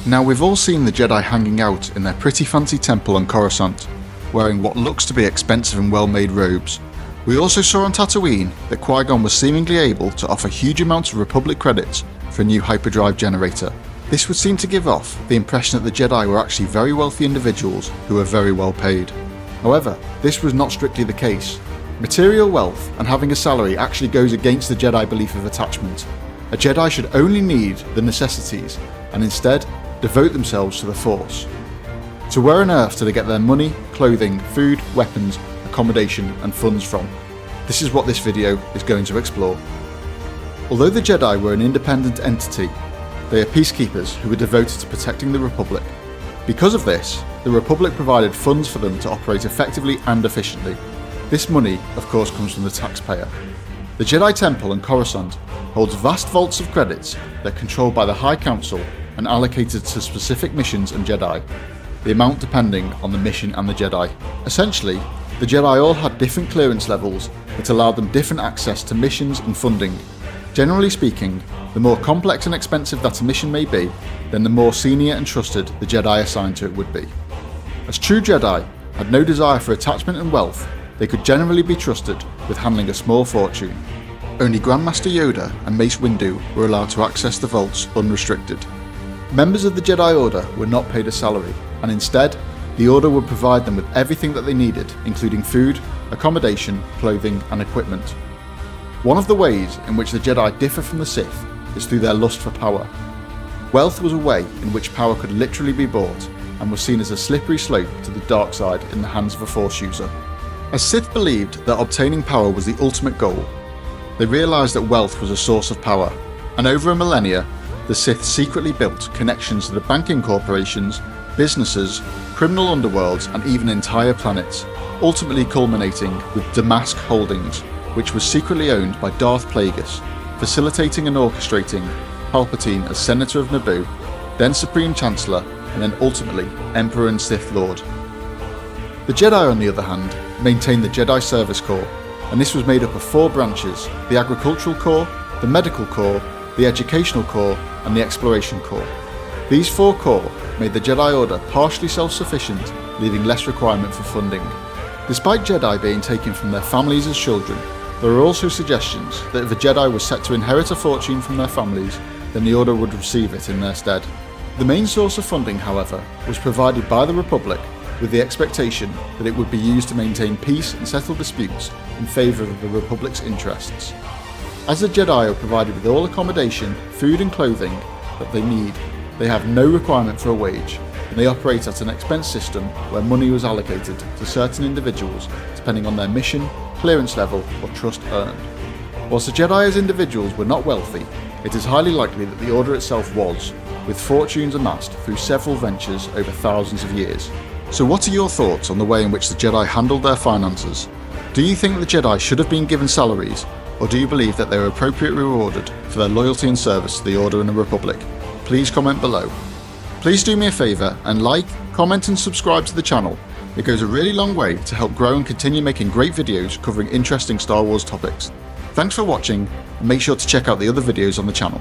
Now, we've all seen the Jedi hanging out in their pretty fancy temple on Coruscant, wearing what looks to be expensive and well-made robes. We also saw on Tatooine that Qui-Gon was seemingly able to offer huge amounts of Republic credits for a new hyperdrive generator. This would seem to give off the impression that the Jedi were actually very wealthy individuals who were very well paid. However, this was not strictly the case. Material wealth and having a salary actually goes against the Jedi belief of attachment. A Jedi should only need the necessities and instead devote themselves to the Force. So where on earth do they get their money, clothing, food, weapons, accommodation and funds from? This is what this video is going to explore. Although the Jedi were an independent entity, they are peacekeepers who were devoted to protecting the Republic. Because of this, the Republic provided funds for them to operate effectively and efficiently. This money, of course, comes from the taxpayer. The Jedi Temple on Coruscant holds vast vaults of credits that are controlled by the High Council and allocated to specific missions and Jedi, the amount depending on the mission and the Jedi. Essentially, the Jedi all had different clearance levels that allowed them different access to missions and funding. Generally speaking, the more complex and expensive that a mission may be, then the more senior and trusted the Jedi assigned to it would be. As true Jedi had no desire for attachment and wealth, they could generally be trusted with handling a small fortune. Only Grandmaster Yoda and Mace Windu were allowed to access the vaults unrestricted. Members of the Jedi Order were not paid a salary, and instead, the Order would provide them with everything that they needed, including food, accommodation, clothing, and equipment. One of the ways in which the Jedi differ from the Sith is through their lust for power. Wealth was a way in which power could literally be bought, and was seen as a slippery slope to the dark side in the hands of a Force user. As Sith believed that obtaining power was the ultimate goal, they realised that wealth was a source of power, and over a millennia, the Sith secretly built connections to the banking corporations, businesses, criminal underworlds, and even entire planets, ultimately culminating with Damask Holdings, which was secretly owned by Darth Plagueis, facilitating and orchestrating Palpatine as Senator of Naboo, then Supreme Chancellor, and then ultimately Emperor and Sith Lord. The Jedi, on the other hand, maintained the Jedi Service Corps, and this was made up of 4 branches: the Agricultural Corps, the Medical Corps, the Educational Corps, and the Exploration Corps. These 4 corps made the Jedi Order partially self-sufficient, leaving less requirement for funding. Despite Jedi being taken from their families as children, there are also suggestions that if a Jedi was set to inherit a fortune from their families, then the Order would receive it in their stead. The main source of funding, however, was provided by the Republic, with the expectation that it would be used to maintain peace and settle disputes in favour of the Republic's interests. As the Jedi are provided with all accommodation, food and clothing that they need, they have no requirement for a wage, and they operate at an expense system where money was allocated to certain individuals depending on their mission, clearance level, or trust earned. Whilst the Jedi as individuals were not wealthy, it is highly likely that the Order itself was, with fortunes amassed through several ventures over thousands of years. So what are your thoughts on the way in which the Jedi handled their finances? Do you think the Jedi should have been given salaries, or do you believe that they were appropriately rewarded for their loyalty and service to the Order and the Republic? Please comment below. Please do me a favour and like, comment and subscribe to the channel. It goes a really long way to help grow and continue making great videos covering interesting Star Wars topics. Thanks for watching, and make sure to check out the other videos on the channel.